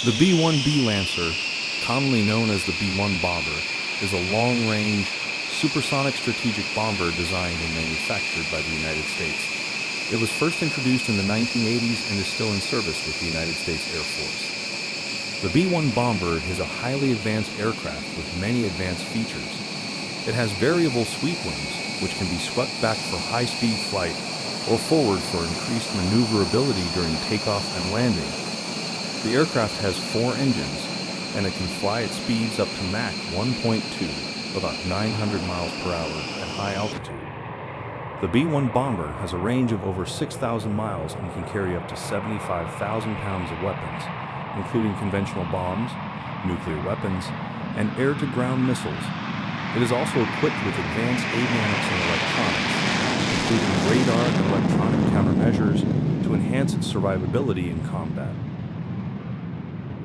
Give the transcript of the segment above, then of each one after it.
The B-1B Lancer, commonly known as the B-1 bomber, is a long-range, supersonic strategic bomber designed and manufactured by the United States. It was first introduced in the 1980s and is still in service with the United States Air Force. The B-1 bomber is a highly advanced aircraft with many advanced features. It has variable sweep wings, which can be swept back for high-speed flight or forward for increased maneuverability during takeoff and landing. The aircraft has 4 engines, and it can fly at speeds up to Mach 1.2, about 900 miles per hour at high altitude. The B-1 bomber has a range of over 6,000 miles and can carry up to 75,000 pounds of weapons, including conventional bombs, nuclear weapons, and air-to-ground missiles. It is also equipped with advanced avionics and electronics, including radar and electronic countermeasures to enhance its survivability in combat.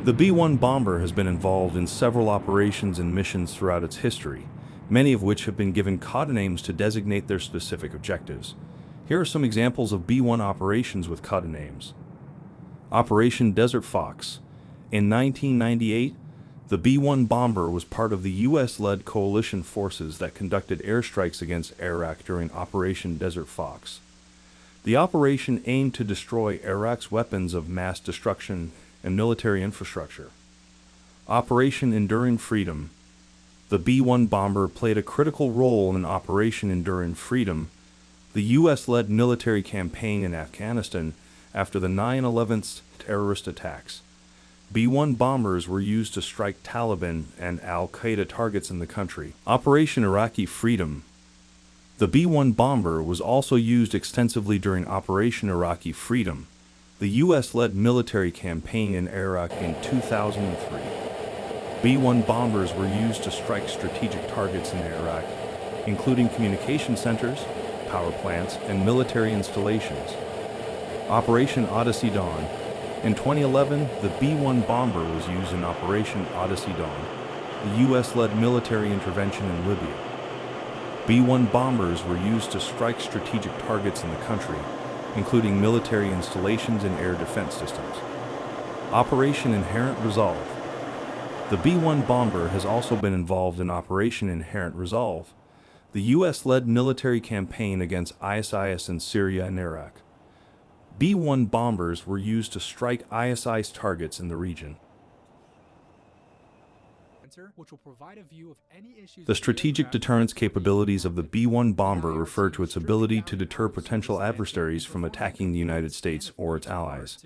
The B-1 bomber has been involved in several operations and missions throughout its history, many of which have been given codenames to designate their specific objectives. Here are some examples of B-1 operations with codenames. Operation Desert Fox. In 1998, the B-1 bomber was part of the U.S.-led coalition forces that conducted airstrikes against Iraq during Operation Desert Fox. The operation aimed to destroy Iraq's weapons of mass destruction and military infrastructure. Operation Enduring Freedom. The B-1 bomber played a critical role in Operation Enduring Freedom, the U.S.-led military campaign in Afghanistan after the 9/11 terrorist attacks. B-1 bombers were used to strike Taliban and al-Qaeda targets in the country. Operation Iraqi Freedom. The B-1 bomber was also used extensively during Operation Iraqi Freedom, the U.S.-led military campaign in Iraq in 2003. B-1 bombers were used to strike strategic targets in Iraq, including communication centers, power plants, and military installations. Operation Odyssey Dawn. In 2011, the B-1 bomber was used in Operation Odyssey Dawn, the U.S.-led military intervention in Libya. B-1 bombers were used to strike strategic targets in the country, including military installations and air defense systems. Operation Inherent Resolve. The B-1 bomber has also been involved in Operation Inherent Resolve, the U.S.-led military campaign against ISIS in Syria and Iraq. B-1 bombers were used to strike ISIS targets in the region. The strategic deterrence capabilities of the B-1 bomber refer to its ability to deter potential adversaries from attacking the United States or its allies.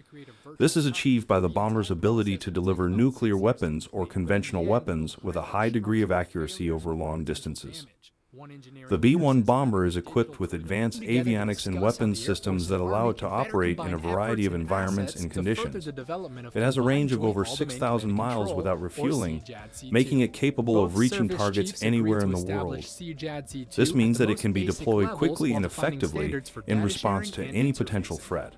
This is achieved by the bomber's ability to deliver nuclear weapons or conventional weapons with a high degree of accuracy over long distances. The B-1 bomber is equipped with advanced avionics and weapons systems that allow it to operate in a variety of environments and conditions. It has a range of over 6,000 miles without refueling, making it capable of reaching targets anywhere in the world. This means that it can be deployed quickly and effectively in response to any potential threat.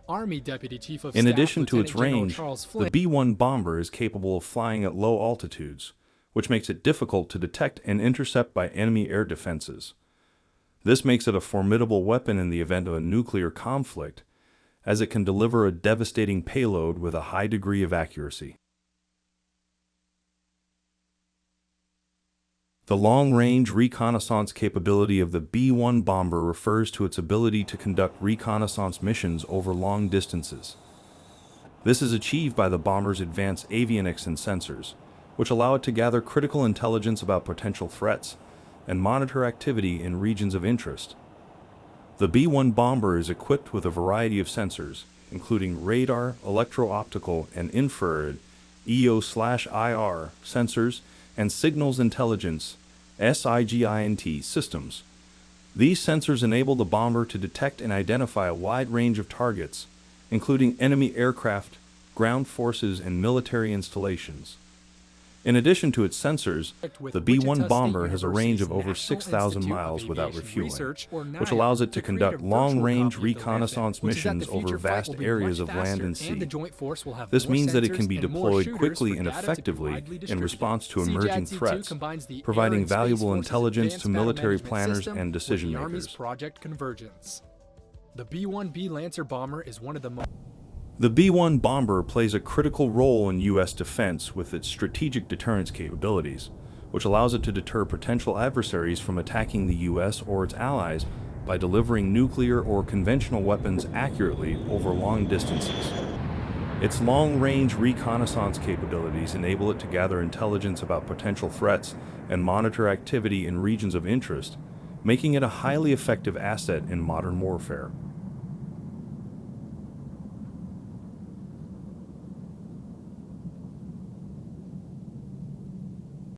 In addition to its range, the B-1 bomber is capable of flying at low altitudes, which makes it difficult to detect and intercept by enemy air defenses. This makes it a formidable weapon in the event of a nuclear conflict, as it can deliver a devastating payload with a high degree of accuracy. The long-range reconnaissance capability of the B-1 bomber refers to its ability to conduct reconnaissance missions over long distances. This is achieved by the bomber's advanced avionics and sensors, which allow it to gather critical intelligence about potential threats and monitor activity in regions of interest. The B-1 bomber is equipped with a variety of sensors, including radar, electro-optical, and infrared (EO/IR) sensors, and signals intelligence (SIGINT) systems. These sensors enable the bomber to detect and identify a wide range of targets, including enemy aircraft, ground forces, and military installations. In addition to its sensors, the B-1 bomber has a range of over 6,000 miles without refueling, which allows it to conduct long-range reconnaissance missions over vast areas of land and sea. This means that it can be deployed quickly and effectively in response to emerging threats, providing valuable intelligence to military planners and decision-makers. The B-1B Lancer bomber is one of the most The B-1 bomber plays a critical role in U.S. defense with its strategic deterrence capabilities, which allows it to deter potential adversaries from attacking the U.S. or its allies by delivering nuclear or conventional weapons accurately over long distances. Its long-range reconnaissance capabilities enable it to gather intelligence about potential threats and monitor activity in regions of interest, making it a highly effective asset in modern warfare.